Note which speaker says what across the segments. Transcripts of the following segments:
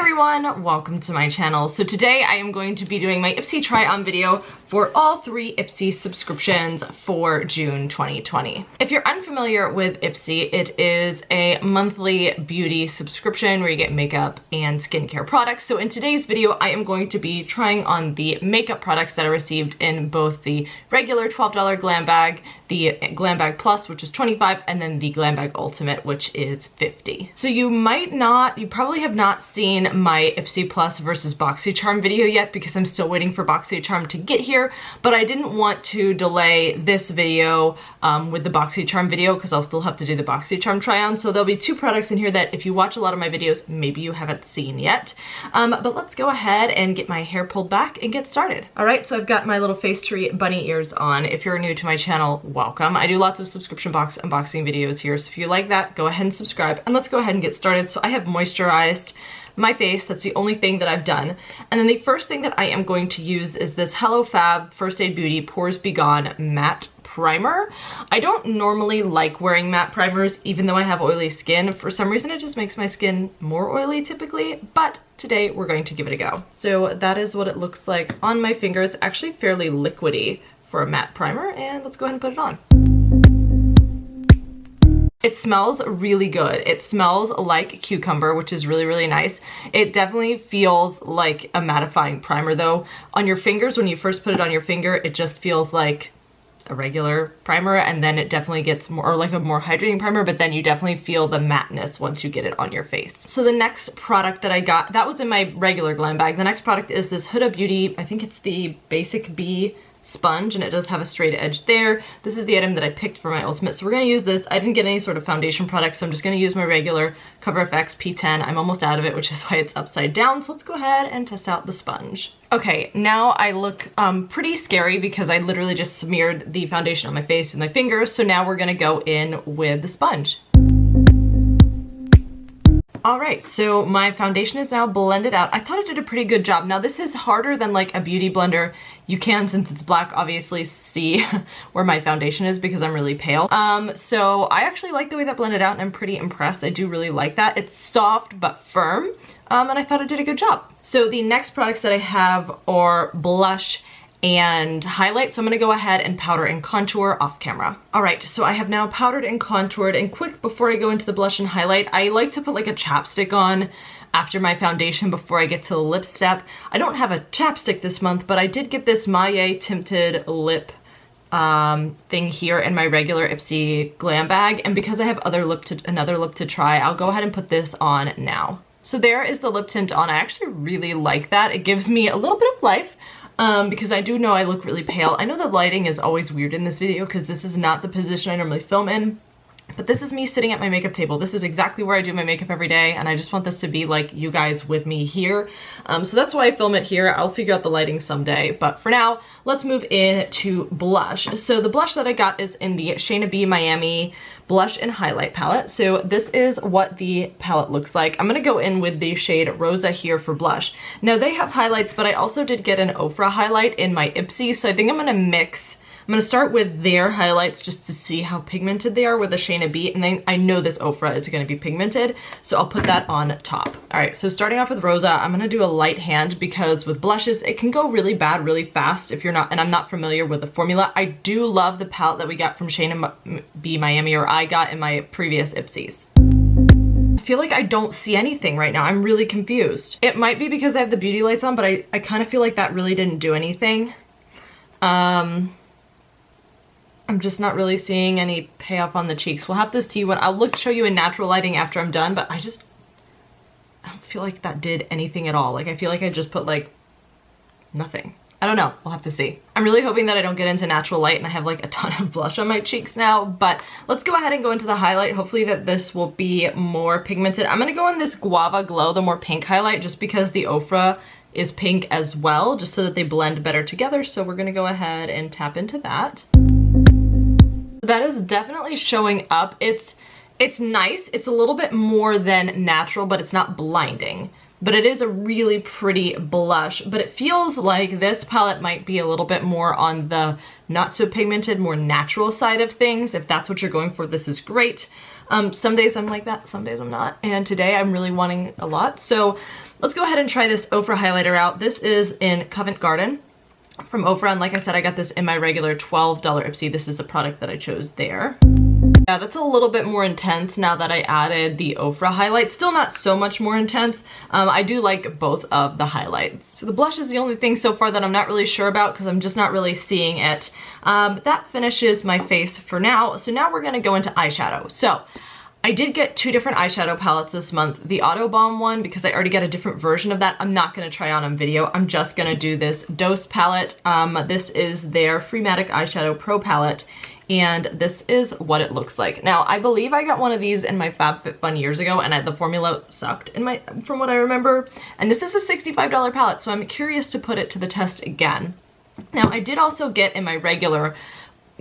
Speaker 1: everyone, welcome to my channel. So today I am going to be doing my Ipsy try-on video for all 3 Ipsy subscriptions for June 2020. If you're unfamiliar with Ipsy, it is a monthly beauty subscription where you get makeup and skincare products. So in today's video, I am going to be trying on the makeup products that I received in both the regular $12 Glam Bag, the Glam Bag Plus, which is $25, and then the Glam Bag Ultimate, which is $50. So you probably have not seen my Ipsy Plus versus Boxycharm video yet because I'm still waiting for Boxycharm to get here, but I didn't want to delay this video with the Boxycharm video because I'll still have to do the Boxycharm try-on. So there'll be 2 products in here that if you watch a lot of my videos, maybe you haven't seen yet. But let's go ahead and get my hair pulled back and get started. All right, so I've got my little face tree bunny ears on. If you're new to my channel, welcome. I do lots of subscription box unboxing videos here, so if you like that, go ahead and subscribe, and let's go ahead and get started. So I have moisturized my face. That's the only thing that I've done. And then the first thing that I am going to use is this Hello Fab First Aid Beauty Pores Be Gone Matte Primer. I don't normally like wearing matte primers, even though I have oily skin. For some reason, it just makes my skin more oily typically, but today we're going to give it a go. So that is what it looks like on my fingers. Actually fairly liquidy for a matte primer, and let's go ahead and put it on. It smells really good. It smells like cucumber, which is really, really nice. It definitely feels like a mattifying primer though. On your fingers, when you first put it on your finger, it just feels like a regular primer, and then it definitely gets more, or like a more hydrating primer, but then you definitely feel the matteness once you get it on your face. So the next product that I got, that was in my regular Glam Bag. The next product is this Huda Beauty, I think it's the Basic B sponge, and it does have a straight edge there. This is the item that I picked for my ultimate, so we're going to use this. I didn't get any sort of foundation product, so I'm just going to use my regular CoverFX P10. I'm almost out of it, which is why it's upside down, so let's go ahead and test out the sponge. Okay, now I look pretty scary because I literally just smeared the foundation on my face with my fingers, so now we're going to go in with the sponge. Alright, so my foundation is now blended out. I thought I did a pretty good job. Now this is harder than like a beauty blender. You can, since it's black, obviously see where my foundation is because I'm really pale. So I actually like the way that blended out, and I'm pretty impressed. I do really like that. It's soft but firm, and I thought I did a good job. So the next products that I have are blush and highlight, so I'm gonna go ahead and powder and contour off camera. All right, so I have now powdered and contoured, and quick before I go into the blush and highlight, I like to put like a chapstick on after my foundation before I get to the lip step. I don't have a chapstick this month, but I did get this Maille tinted lip thing here in my regular Ipsy Glam Bag, and because I have another lip to try, I'll go ahead and put this on now. So there is the lip tint on. I actually really like that. It gives me a little bit of life. Because I do know I look really pale. I know the lighting is always weird in this video because this is not the position I normally film in, but this is me sitting at my makeup table. This is exactly where I do my makeup every day, and I just want this to be like you guys with me here. So that's why I film it here. I'll figure out the lighting someday, but for now, let's move in to blush. So the blush that I got is in the Shayna B Miami blush and highlight palette. So this is what the palette looks like. I'm gonna go in with the shade Rosa here for blush. Now they have highlights, but I also did get an Ofra highlight in my Ipsy, so I think I'm gonna start with their highlights just to see how pigmented they are with the Shayna B, and then I know this Ofra is gonna be pigmented, so I'll put that on top. All right, so starting off with Rosa, I'm gonna do a light hand because with blushes, it can go really bad really fast if you're not, and I'm not familiar with the formula. I do love the palette that we got from Shayna B Miami, or I got in my previous Ipsys. I feel like I don't see anything right now. I'm really confused. It might be because I have the beauty lights on, but I kind of feel like that really didn't do anything. I'm just not really seeing any payoff on the cheeks. We'll have to see when I'll show you in natural lighting after I'm done, but I don't feel like that did anything at all. Like I feel like I just put like nothing. I don't know, we'll have to see. I'm really hoping that I don't get into natural light and I have like a ton of blush on my cheeks now, but let's go ahead and go into the highlight. Hopefully that this will be more pigmented. I'm gonna go in this Guava Glow, the more pink highlight, just because the Ofra is pink as well, just so that they blend better together. So we're gonna go ahead and tap into that. That is definitely showing up. It's nice. It's a little bit more than natural, but it's not blinding. But it is a really pretty blush, but it feels like this palette might be a little bit more on the not so pigmented, more natural side of things. If that's what you're going for, this is great. Some days I'm like that, some days I'm not, and today I'm really wanting a lot. So let's go ahead and try this Ofra highlighter out. This is in Covent Garden from Ofra, and like I said, I got this in my regular $12 Ipsy. This is the product that I chose there. Yeah, that's a little bit more intense now that I added the Ofra highlight. Still not so much more intense. I do like both of the highlights. So the blush is the only thing so far that I'm not really sure about because I'm just not really seeing it. But that finishes my face for now. So now we're gonna go into eyeshadow. So I did get 2 different eyeshadow palettes this month. The Auto Bomb one, because I already got a different version of that, I'm not gonna try on video. I'm just gonna do this Dose palette. This is their Freematic Eyeshadow Pro palette, and this is what it looks like. Now, I believe I got one of these in my FabFitFun years ago, and the formula sucked from what I remember. And this is a $65 palette, so I'm curious to put it to the test again. Now, I did also get in my regular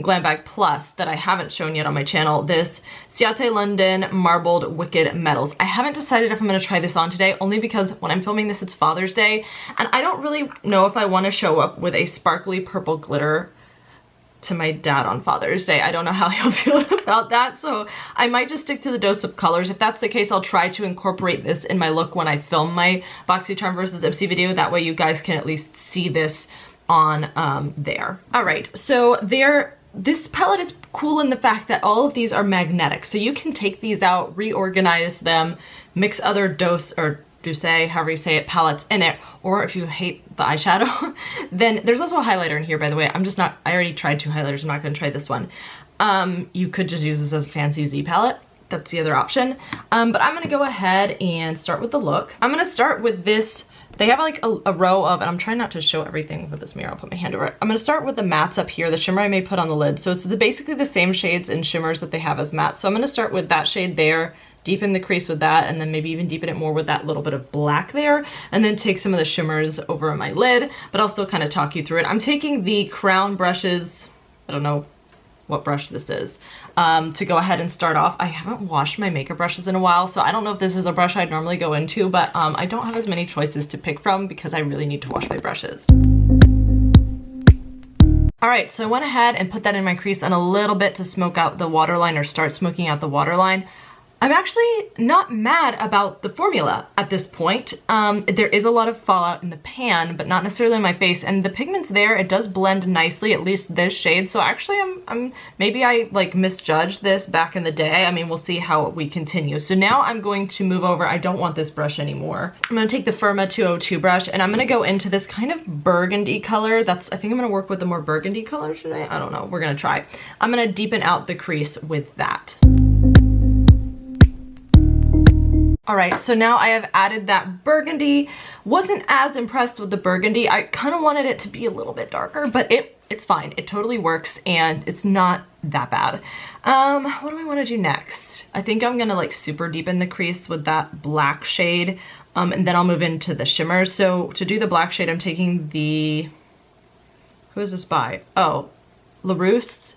Speaker 1: Glam Bag Plus that I haven't shown yet on my channel, this Ciate London Marbled Wicked Metals. I haven't decided if I'm going to try this on today, only because when I'm filming this, it's Father's Day, and I don't really know if I want to show up with a sparkly purple glitter to my dad on Father's Day. I don't know how he'll feel about that, so I might just stick to the Dose of colors. If that's the case, I'll try to incorporate this in my look when I film my Boxycharm versus Ipsy video. That way you guys can at least see this on there. All right, so this palette is cool in the fact that all of these are magnetic, so you can take these out, reorganize them, mix other Dose or Douce, however you say it, palettes in it, or if you hate the eyeshadow, then there's also a highlighter in here, by the way. I already tried 2 highlighters, I'm not gonna try this one. You could just use this as a fancy Z palette. That's the other option. But I'm gonna go ahead and start with the look. I'm gonna start with this. They have like a row of, and I'm trying not to show everything with this mirror, I'll put my hand over it. I'm gonna start with the mattes up here, the shimmer I may put on the lid. So it's basically the same shades and shimmers that they have as mattes. So I'm gonna start with that shade there, deepen the crease with that, and then maybe even deepen it more with that little bit of black there, and then take some of the shimmers over my lid, but I'll still kind of talk you through it. I'm taking the Crown brushes, I don't know what brush this is, to go ahead and start off. I haven't washed my makeup brushes in a while, so I don't know if this is a brush I'd normally go into, but I don't have as many choices to pick from because I really need to wash my brushes. All right, so I went ahead and put that in my crease and a little bit to smoke out the waterline or start smoking out the waterline. I'm actually not mad about the formula at this point. There is a lot of fallout in the pan, but not necessarily in my face. And the pigment's there, it does blend nicely, at least this shade. So actually maybe I like misjudged this back in the day. I mean, we'll see how we continue. So now I'm going to move over. I don't want this brush anymore. I'm gonna take the Firma 202 brush and I'm gonna go into this kind of burgundy color. I think I'm gonna work with the more burgundy color today. I don't know, we're gonna try. I'm gonna deepen out the crease with that. All right, so now I have added that burgundy. Wasn't as impressed with the burgundy. I kind of wanted it to be a little bit darker, but it's fine. It totally works and it's not that bad. What do I want to do next? I think I'm gonna like super deepen the crease with that black shade, and then I'll move into the shimmers. So to do the black shade, I'm taking who is this by? Oh, LaRousse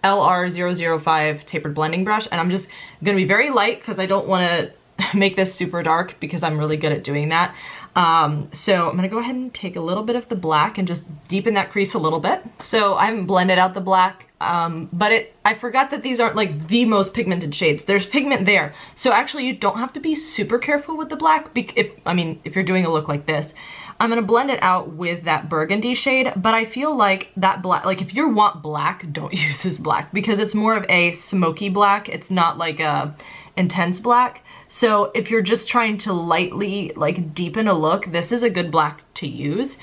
Speaker 1: LR005 tapered blending brush, and I'm just gonna be very light because I don't want to make this super dark because I'm really good at doing that. So I'm gonna go ahead and take a little bit of the black and just deepen that crease a little bit. So I haven't blended out the black, but I forgot that these aren't like the most pigmented shades. There's pigment there. So actually you don't have to be super careful with the black if you're doing a look like this. I'm gonna blend it out with that burgundy shade, but I feel like that black, like if you want black, don't use this black because it's more of a smoky black. It's not like a intense black. So if you're just trying to lightly like deepen a look, this is a good black to use.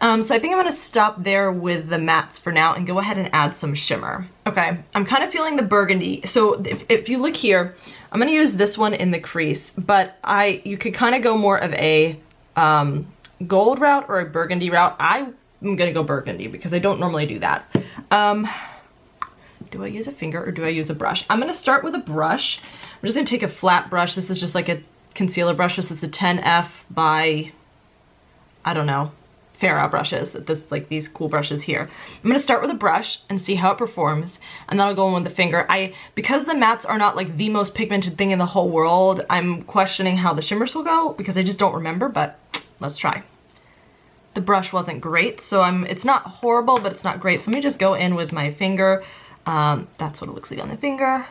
Speaker 1: So I think I'm gonna stop there with the mattes for now and go ahead and add some shimmer. Okay, I'm kind of feeling the burgundy. So if you look here, I'm gonna use this one in the crease, but you could kind of go more of a gold route or a burgundy route. I'm gonna go burgundy because I don't normally do that. Do I use a finger or do I use a brush? I'm gonna start with a brush. I'm just gonna take a flat brush. This is just like a concealer brush. This is the 10F by, I don't know, Farah brushes. Like these cool brushes here. I'm gonna start with a brush and see how it performs, and then I'll go in with the finger. Because the mattes are not like the most pigmented thing in the whole world, I'm questioning how the shimmers will go because I just don't remember, but let's try. The brush wasn't great, so it's not horrible, but it's not great. So let me just go in with my finger. That's what it looks like on the finger.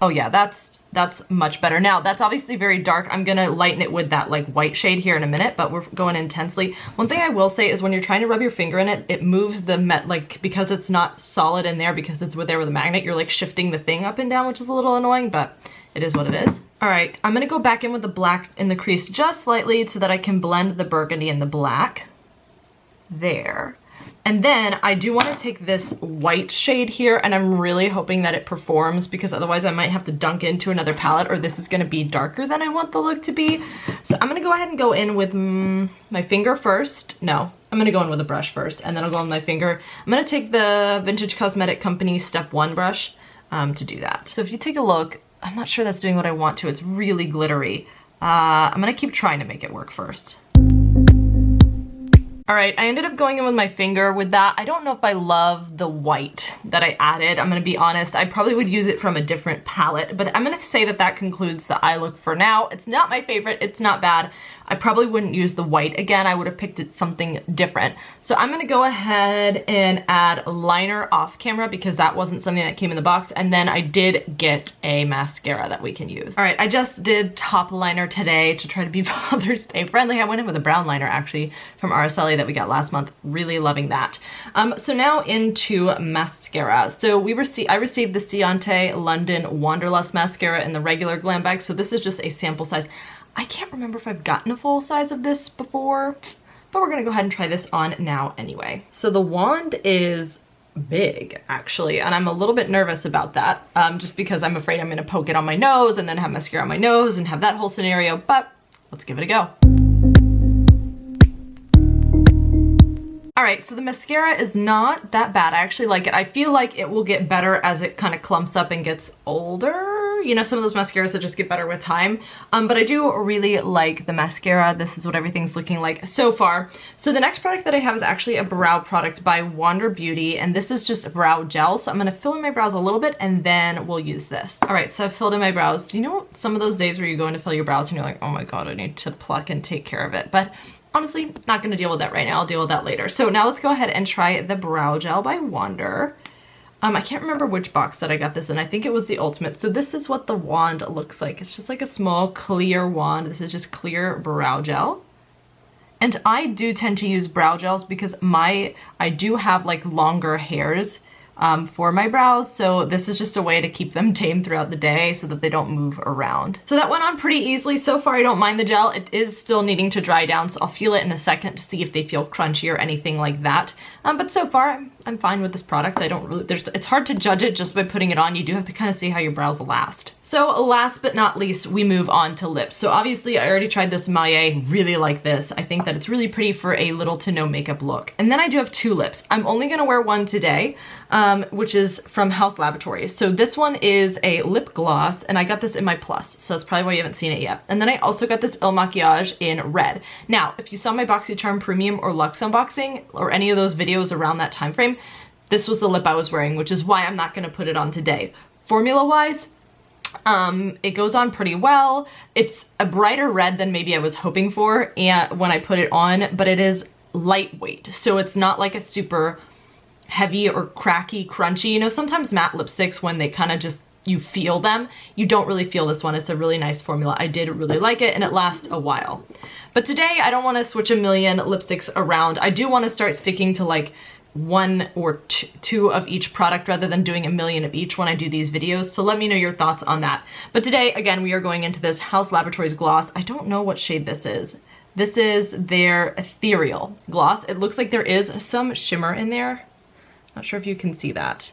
Speaker 1: Oh yeah, that's much better. Now, that's obviously very dark. I'm gonna lighten it with that like white shade here in a minute, but we're going intensely. One thing I will say is when you're trying to rub your finger in it, it moves the like, because it's not solid in there, because it's there with a magnet, you're like shifting the thing up and down, which is a little annoying, but it is what it is. All right, I'm gonna go back in with the black in the crease just slightly so that I can blend the burgundy and the black. There. And then I do want to take this white shade here, and I'm really hoping that it performs, because otherwise I might have to dunk into another palette, or this is going to be darker than I want the look to be. So I'm going to go ahead and go in with my finger first. No, I'm going to go in with a brush first, and then I'll go in with my finger. I'm going to take the Vintage Cosmetic Company Step 1 brush to do that. So if you take a look, I'm not sure that's doing what I want to. It's really glittery. I'm going to keep trying to make it work first. All right, I ended up going in with my finger with that. I don't know if I love the white that I added. I'm gonna be honest, I probably would use it from a different palette, but I'm gonna say that that concludes the eye look for now. It's not my favorite, it's not bad. I probably wouldn't use the white again. I would have picked it something different. So I'm gonna go ahead and add liner off camera, because that wasn't something that came in the box. And then I did get a mascara that we can use. All right, I just did top liner today to try to be Father's Day friendly. I went in with a brown liner actually from RSLA that we got last month. Really loving that. So now into mascara. So I received the Ciante London Wanderlust mascara in the regular glam bag. So this is just a sample size. I can't remember if I've gotten a full size of this before, but we're gonna go ahead and try this on now anyway. So the wand is big actually, and I'm a little bit nervous about that, just because I'm afraid I'm gonna poke it on my nose and then have mascara on my nose and have that whole scenario, but let's give it a go. All right, so the mascara is not that bad. I actually like it. I feel like it will get better as it kind of clumps up and gets older. You know, some of those mascaras that just get better with time. But I do really like the mascara. This is what everything's looking like so far. So the next product that I have is actually a brow product by Wander Beauty, and this is just a brow gel. So I'm gonna fill in my brows a little bit and then we'll use this. All right, so I've filled in my brows. Do you know some of those days where you go in to fill your brows and you're like, oh my God, I need to pluck and take care of it. But honestly, not gonna deal with that right now. I'll deal with that later. So now let's go ahead and try the brow gel by Wander. I can't remember which box that I got this in. I think it was the Ultimate. So this is what the wand looks like. It's just like a small clear wand. This is just clear brow gel. And I do tend to use brow gels because I do have like longer hairs for my brows, so this is just a way to keep them tamed throughout the day so that they don't move around. So that went on pretty easily. So far I don't mind the gel. It is still needing to dry down, so I'll feel it in a second to see if they feel crunchy or anything like that. But so far I'm fine with this product. I don't really, it's hard to judge it just by putting it on. You do have to kind of see how your brows last. So last but not least, we move on to lips. So obviously I already tried this Maille, really like this. I think that it's really pretty for a little to no makeup look. And then I do have two lips. I'm only gonna wear one today, which is from House Laboratories. So this one is a lip gloss, and I got this in my plus, so that's probably why you haven't seen it yet. And then I also got this Il Makiage in red. Now, if you saw my Boxycharm Premium or Luxe unboxing, or any of those videos around that time frame, this was the lip I was wearing, which is why I'm not gonna put it on today. Formula-wise, it goes on pretty well. It's a brighter red than maybe I was hoping for and when I put it on, but it is lightweight. So it's not like a super heavy or cracky, crunchy. You know, sometimes matte lipsticks, when they kind of just, you feel them, you don't really feel this one. It's a really nice formula. I did really like it and it lasts a while. But today I don't want to switch a million lipsticks around. I do want to start sticking to like one or two of each product rather than doing a million of each when I do these videos. So let me know your thoughts on that. But today, again, we are going into this House Laboratories gloss. I don't know what shade this is. This is their Ethereal gloss. It looks like there is some shimmer in there. Not sure if you can see that.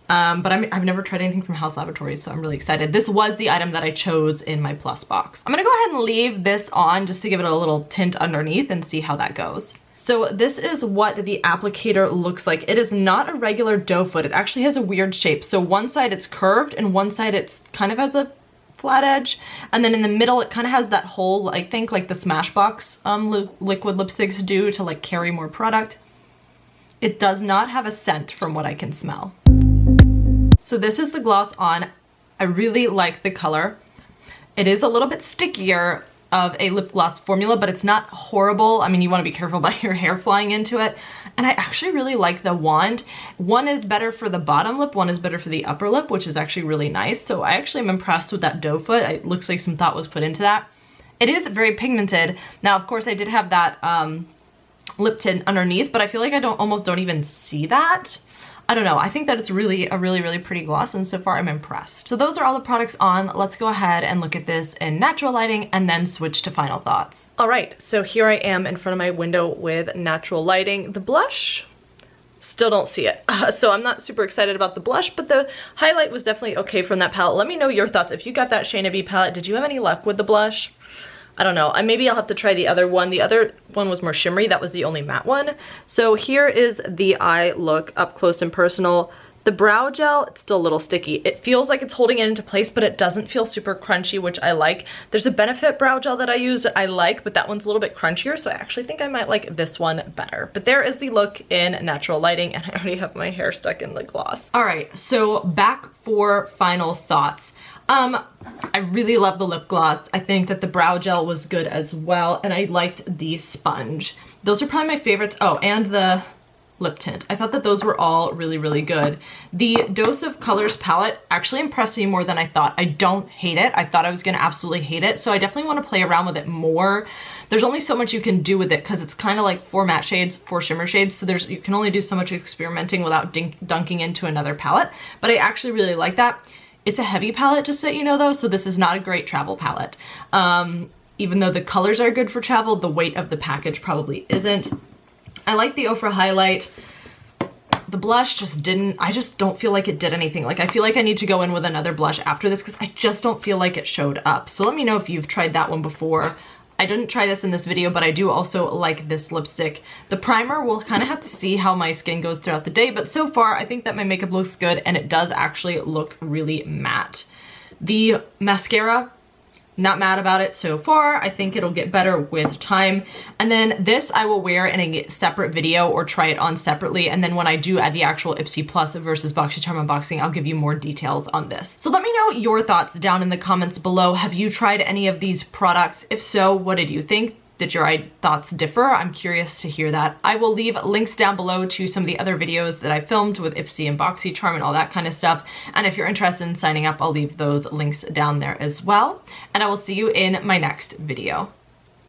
Speaker 1: But I've never tried anything from House Laboratories, so I'm really excited. This was the item that I chose in my plus box. I'm gonna go ahead and leave this on just to give it a little tint underneath and see how that goes. So this is what the applicator looks like. It is not a regular doe foot. It actually has a weird shape. So one side it's curved and one side it's kind of has a flat edge. And then in the middle it kind of has that hole, I think like the Smashbox liquid lipsticks do to like carry more product. It does not have a scent from what I can smell. So this is the gloss on. I really like the color. It is a little bit stickier of a lip gloss formula, but it's not horrible. I mean, you want to be careful about your hair flying into it. And I actually really like the wand. One is better for the bottom lip, one is better for the upper lip, which is actually really nice. So I actually am impressed with that doe foot. It looks like some thought was put into that. It is very pigmented. Now, of course, I did have that lip tint underneath, but I feel like I almost don't even see that. I don't know. I think that it's really a really pretty gloss, and so far I'm impressed. So those are all the products on. Let's go ahead and look at this in natural lighting and then switch to final thoughts. All right, so here I am in front of my window with natural lighting. The blush, still don't see it. So I'm not super excited about the blush, but the highlight was definitely okay from that palette. Let me know your thoughts. If you got that Shayna B palette, did you have any luck with the blush? I don't know. Maybe I'll have to try the other one. The other one was more shimmery. That was the only matte one. So here is the eye look up close and personal. The brow gel, it's still a little sticky. It feels like it's holding it into place, but it doesn't feel super crunchy, which I like. There's a Benefit brow gel that I use that I like, but that one's a little bit crunchier, so I actually think I might like this one better. But there is the look in natural lighting, and I already have my hair stuck in the gloss. All right, so back for final thoughts. I really love the lip gloss. I think that the brow gel was good as well, and I liked the sponge. Those are probably my favorites. Oh, and the lip tint. I thought that those were all really good. The Dose of Colors palette actually impressed me more than I thought. I don't hate it. I thought I was gonna absolutely hate it, so I definitely want to play around with it more. There's only so much you can do with it because it's kind of like 4 matte shades, 4 shimmer shades, so you can only do so much experimenting without dunking into another palette, but I actually really like that. It's a heavy palette, just so you know though, so this is not a great travel palette. Even though the colors are good for travel, the weight of the package probably isn't. I like the Ofra highlight. The blush just didn't, I just don't feel like it did anything. Like I feel like I need to go in with another blush after this because I just don't feel like it showed up. So let me know if you've tried that one before. I didn't try this in this video, but I do also like this lipstick. The primer, we'll kind of have to see how my skin goes throughout the day, but so far I think that my makeup looks good and it does actually look really matte. The mascara, not mad about it so far. I think it'll get better with time. And then this I will wear in a separate video or try it on separately. And then when I do add the actual Ipsy Plus versus Boxycharm unboxing, I'll give you more details on this. So let me know your thoughts down in the comments below. Have you tried any of these products? If so, what did you think? Did your thoughts differ? I'm curious to hear that. I will leave links down below to some of the other videos that I filmed with Ipsy and Boxycharm and all that kind of stuff. And if you're interested in signing up, I'll leave those links down there as well. And I will see you in my next video.